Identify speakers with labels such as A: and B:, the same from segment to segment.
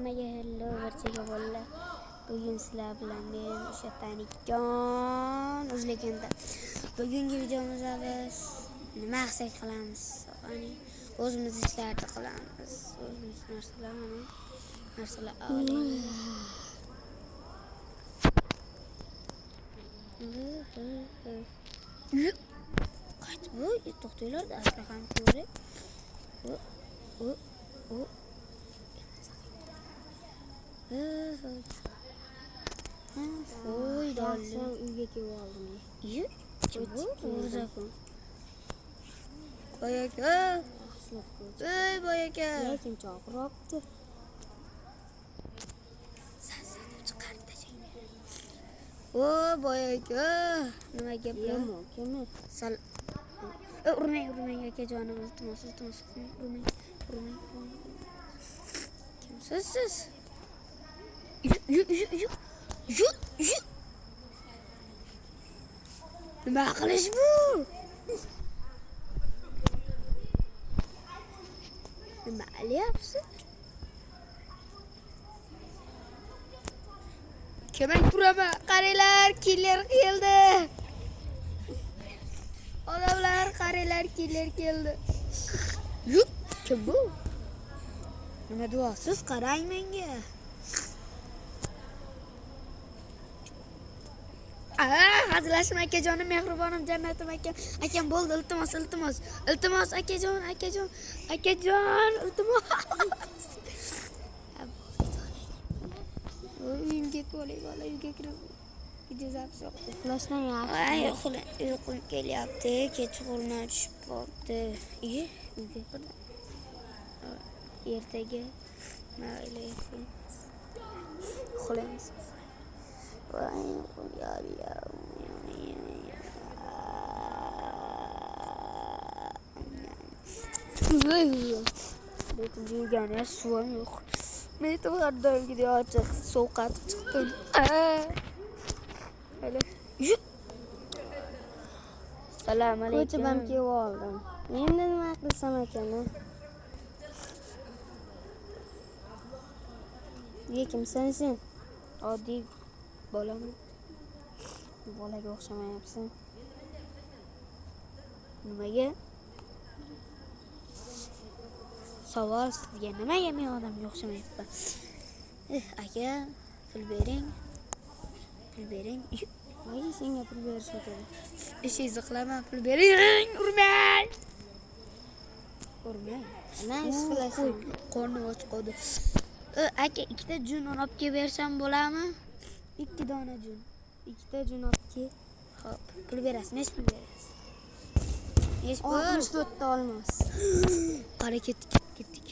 A: Hammaga hello barchaga bolalar. Bugun sizlar bilan men o'sha tanijon o'zligimda. Bugungi videomizda biz nima maqsad qilamiz? Ya'ni o'zimiz ishlarni qilamiz. O'zimiz narsalar olamiz. Kaç bu? To'xtanglar, asraqam ko'ring. Voy dolsa uyga kelib oldim. Kim bu? O'rzakon. Boyaka. Ey boyaka. Lekin chaqiribdi. Sasini chiqardi jangni. O boyaka. Nima gap bu? Kim? Sal urmang akajonim, iltimos, urmang. Kimsiz siz? Yu. Nima qilish bu? Nima qilyapsiz? Kemak uraman, qaranglar, killer keldi. Odamlar, qaranglar, killer keldi. Kim bu? Nima deyapsiz? Qarang menga. Hazillashma akajonim, mehribonim, jannatim akam. Akam bo'ldi, iltimos. Iltimos akajon, iltimos. Uyimga qo'ying, bola, uyga kirib. Video zapis uxlashdan yaxshi. Uyqum kelyapti, kechqurun tushib qoldi. Uyga kirdim. Ertaga mayli. Uxlaymiz. Lekin yegani suvim yo'q. Men tavardam gidiyor ochiq, sovqat chiqdim. Hali. Assalomu alaykum. Ko'chibam kelib oldim. Endi nima qilsam ekan? Kimsan sen? Oddiy bolaman. Bolaga o'xshamayapsan. Nimaga? Savol sizga, nimaga men odamga o'xshamayapman? Aka, pul bering. Voy, senga pul berishim kerak. Ishingizni qilaman, pul bering. Urmang. Nima ish qilasan? Qornim och qoldi. Aka, ikkita jun olib kelib bersam bo'ladimi? 2 dona jun. 2 jun olib kel. Xo'p, pul berasiz. Nech pul berasiz? Nech pul? 64 ta olmas. Qara ketdik.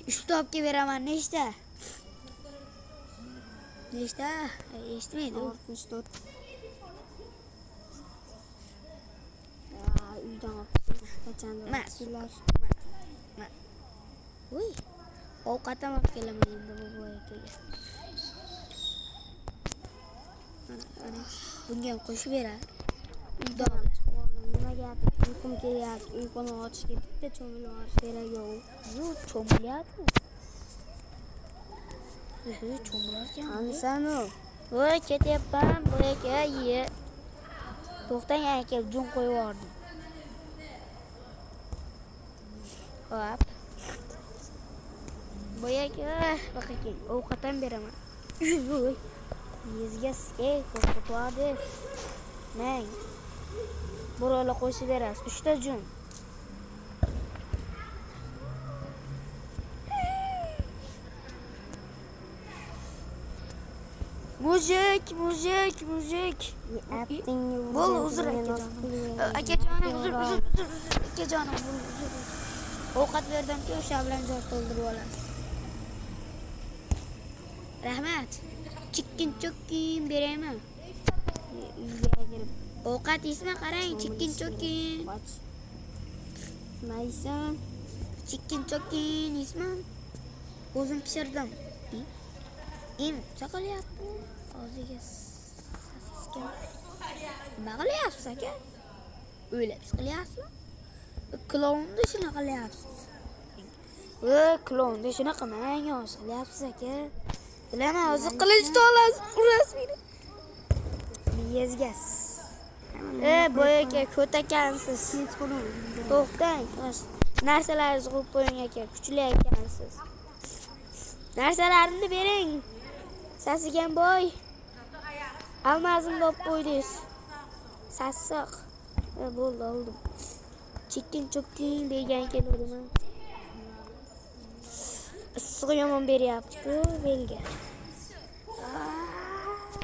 A: 3 ta olib kelib beraman. Nechta? Eshitmaydi. 64. Uydan olib qachondir. Voy. Ovqatam olib kelaman endi bu boyakaga. Mana bunga ham qo'shib berar. Uydan nima gap? Uyqum kelyapti. Uyquni ochishga bitta cho'milib olish kerak yo'q. Yo'q, cho'milyapti. Cho'milarkan. Ansanu. Voy, ketyapman boyaka, ye. To'xtang aka, jun qo'yib yubordim. Xo'p. Boyaka, baqaking, ovqatam beraman. Yezga qo'rqitadi. Mang. Bo'rola qo'shib berasiz. 3 ta jun. Mujik. Bo'l, uzr akajonim, uzr. Akajonim, uzr. Ovqat berdim-ku, o'sha bilan joy to'ldirib olasiz. Rahmat. Chikkin beraymi? Uyga kirib. Ovqat ismi qarang, chikkin. Maysan. Chikkin ismi. O'zim pishirdim. Chaqilyapti. Og'ziga sasiska. Nima qilyapsiz aka? O'ylab qilyapsizmi? Klonda shunaqa qilyapsiz. Klonda shunaqa qilmang, yosh qilyapsiz aka. Bilaman, o'zi qilichni olasiz, urasiz meni. Miyazgas. Boy aka, ko't ekansiz. To'xtang. Narsalaringizni qo'yib qo'ying aka, kuchli ekansiz. Narsalarimni bering. Sasigan boy. Almazimni olib qo'ydingiz. Sassiq. Bo'ldi, oldim. Chekkin degan keldim. Issiq yomon beryapti-ku belga.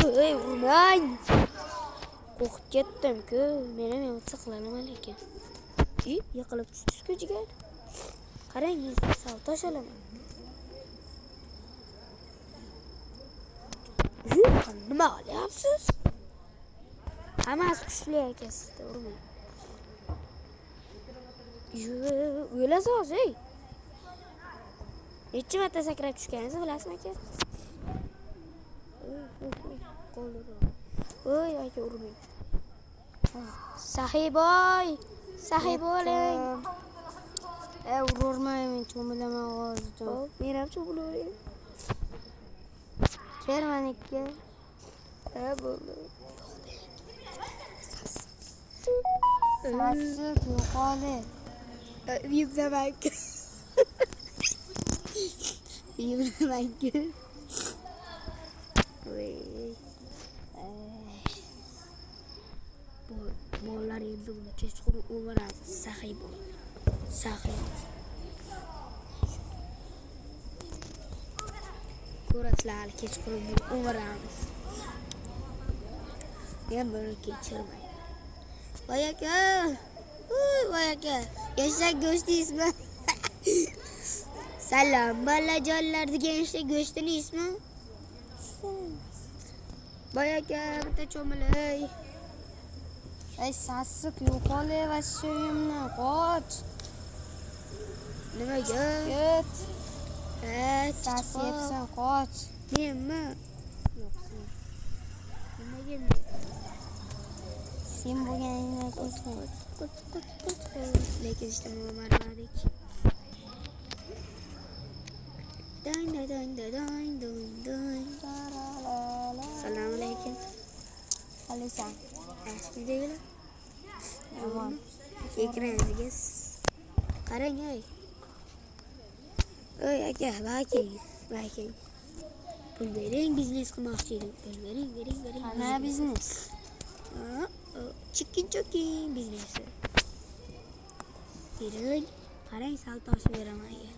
A: Urmang. Qo'rqib ketdim-ku. Men ham issiqlanaman lekin. Yiqilib tushdi jigar. Qarang, sal tosh olaman. Nima qilyapsiz? Hammasi kuchli ekan sizda, urmang. O'lasiz, ey. Necha marta sakrab tushganingizni bilasizmi aka? Voy aka, urmang. Sahiboy bo'ling.
B: Urmayman, cho'milaman hozir.
A: Men ham cho'milaman.
B: Kermanikka.
A: Bo'ldi.
B: Sassiq yo'qoli.
A: Yumlamanku. Bolalar endi buni kechqurun o'maradi. Sahiy bo'l. Ko'rasizlar, kechqurun buni o'maramiz. Men buni kechirmayman. Voy aka. Eshak go'shtiyizmi? Salom bolajonlar, degan eshak go'shtini yeyizmi? Voy aka, bitta cho'milay.
B: Sassiq yo'qoli va shuyimni qoch.
A: Nimaga?
B: Ket.
A: Sas
B: Yebsan qoch.
A: Menmi?
B: Yo'q, sen.
A: Nimaga?
B: Sen bo'lganingni aytasan.
A: Lekin işte marmadik. Doing. Assalomu alaykum.
B: Alaysan.
A: Yaxshi deylar.
B: Yomon.
A: Ekraningizga qarang, ey. Ey aka, bakang. Pul bering, biznes qilmoqchi edim. Pul bering.
B: Qana biznes?
A: Chikkin biznesi. Bering, qarang, sal tosh beraman aka.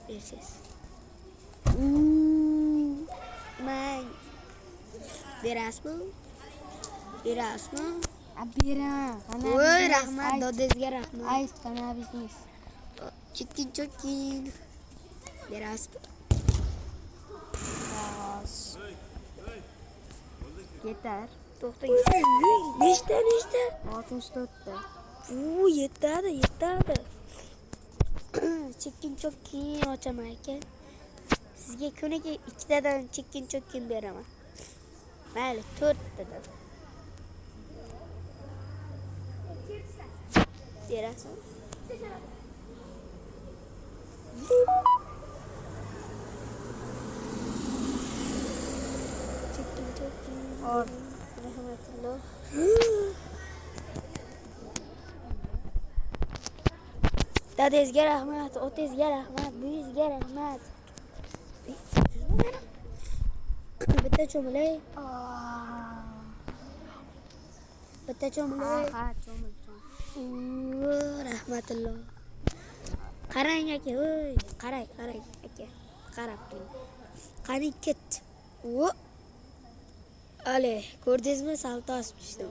A: Bersiz. Mang. Berasmi?
B: Beraman.
A: Voy, rahmat, dodangizga rahmat.
B: Ay, qana biznes.
A: Chikkin. Berasmi?
B: Yetar.
A: To'xtang. Nechta?
B: 64 ta.
A: Yetadi. Chikkin ochaman aka. Sizga kuniga 2 tadan chikkin beraman. Mayli, 4 tadan. Berasizmi? Chikkin. Rahmatulloh. Dadangizga rahmat, otangizga rahmat, buyingizga rahmat. Bitta cho'milay.
B: Ha, cho'mil.
A: Rahmatulloh. Qarang aka, voy, qarang aka. Qarab turing. Qani ket. Ale, ko'rdingizmi, salto osib tushdim.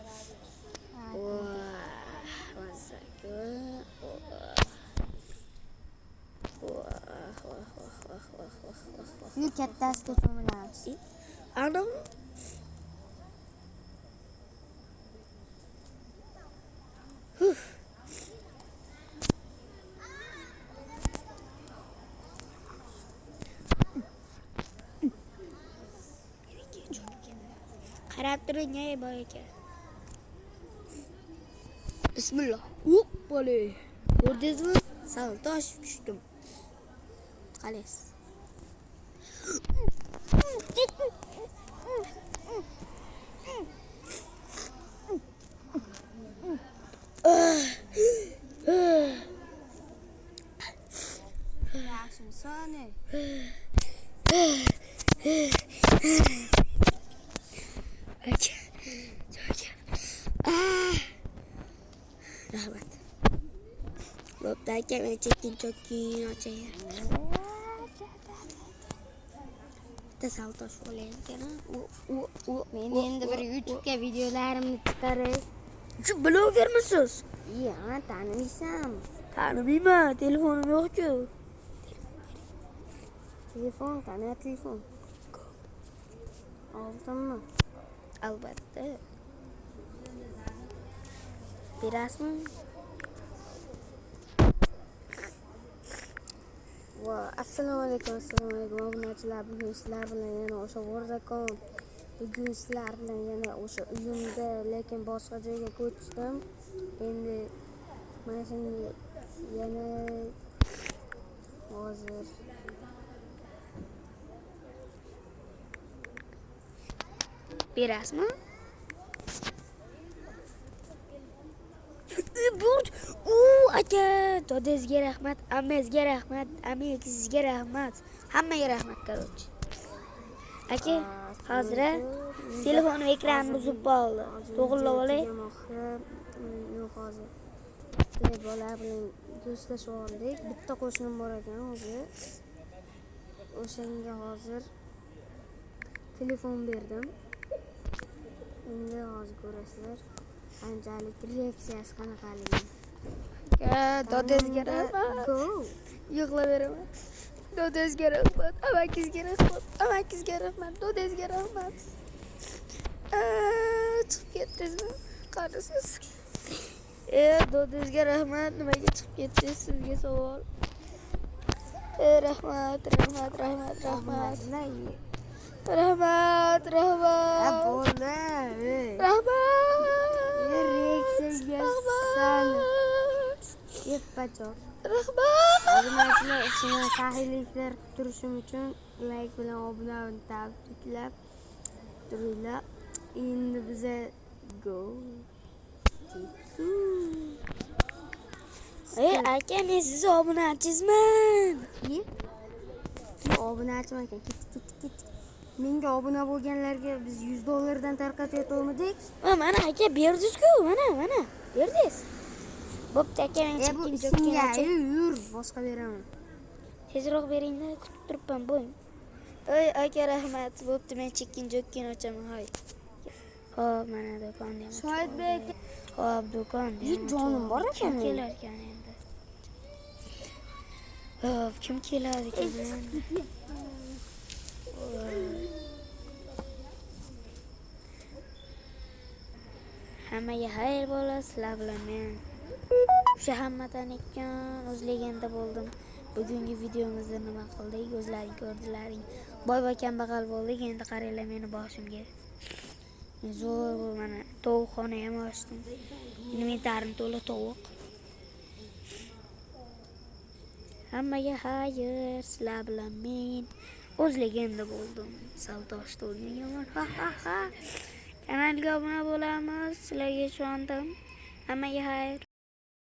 B: Shu kattasiga cho'milamiz.
A: Ana. Qarab turing, ey boy aka. Bismillah. Bo'le. Ko'rdingizmi? Salto tushdim. Qalaysiz? Aka. Rahmat. Bo'pti aka, men chekkin ochaylar. Bitta saltosh bo'layim ekan.
B: Men endi bir YouTube'ga videolarimni chiqaray.
A: Shu blogermisiz?
B: Ya, tanimaysan.
A: Tanimayman, telefonim yo'q-ku.
B: Telefon, qani telefon? Oldimmi?
A: Albatta. Berasizmi?
B: Assalomu alaykum. Obunachilar, bugun sizlar bilan yana o'sha Wordakon. Bugun sizlar bilan yana o'sha uyimda, lekin boshqa joyga ko'chdim. Endi mana shunga yana hozir
A: Berasizmi? Burj. Aka, dodangizga rahmat, ammangizga rahmat, amangizga rahmat. Hammaga rahmat, короче. Aka, hozir telefonim ekranini buzib qoldi. To'g'rilab olay.
B: Yo'q, hozir. Bitta bola bilan do'stlashib oldik. Bitta qo'shnim bor ekan o'zi. O'shanga hozir telefon berdim. Endi hozir ko'rasizlar. Qanchalik reaksiyasi qanaqaligini.
A: Aka, dodangizga rahmat. Yig'laveraman. Dodangizga rahmat, amangizga rahmat, amangizga rahmat, dodangizga rahmat. Chiqib ketdingizmi? Qarasiz. Dodangizga rahmat, nimaga chiqib ketdingiz? Sizga savol. Rahmat.
B: Rahmat. Bo'ldi. Reaksiyaga sani. Yeppachoq.
A: Rahmat.
B: Obunachilar ishini sahiyliklar turishim uchun like bilan obunani tabriklab turinglar. Endi biza go.
A: Aka, men siz obunachizman.
B: Obunachiman ekan. Ket. Menga obuna bo'lganlarga biz $100 dan tarqatayotgandik.
A: Mana aka berdingiz-ku, mana. Berdingiz. Bo'pti aka, men chekkin ochib.
B: Yur, boshqa beraman.
A: Tezroq beringda, kutib turibman, bo'ling. Aka rahmat. Bo'pti, men chekkin ochaman, hoy. Xo'p, mana do'konni ham.
B: Shohidbek.
A: Xo'p, do'kon.
B: Jonim bor ekan.
A: Kelar ekan endi. Xo'p, kim keladi ekan? Hammaga xayr bo'lsin, sizlar bilan men o'sha hammadan ekan o'zliganda bo'ldim. Bugungi videomizda nima qildik? O'zlaring ko'rdilaring. Boy va kambag'al bo'ldik. Endi qaranglar meni boshimga. Zo'r bu mana tovuqxona ham ochdim. Inventarim to'la tovuq. Hammaga xayr, sizlar bilan men o'zliganda bo'ldim. Saltosh to'lganman. Kanalga obuna bo'lamiz. Sizlarga ishondim. Hammaga xayr.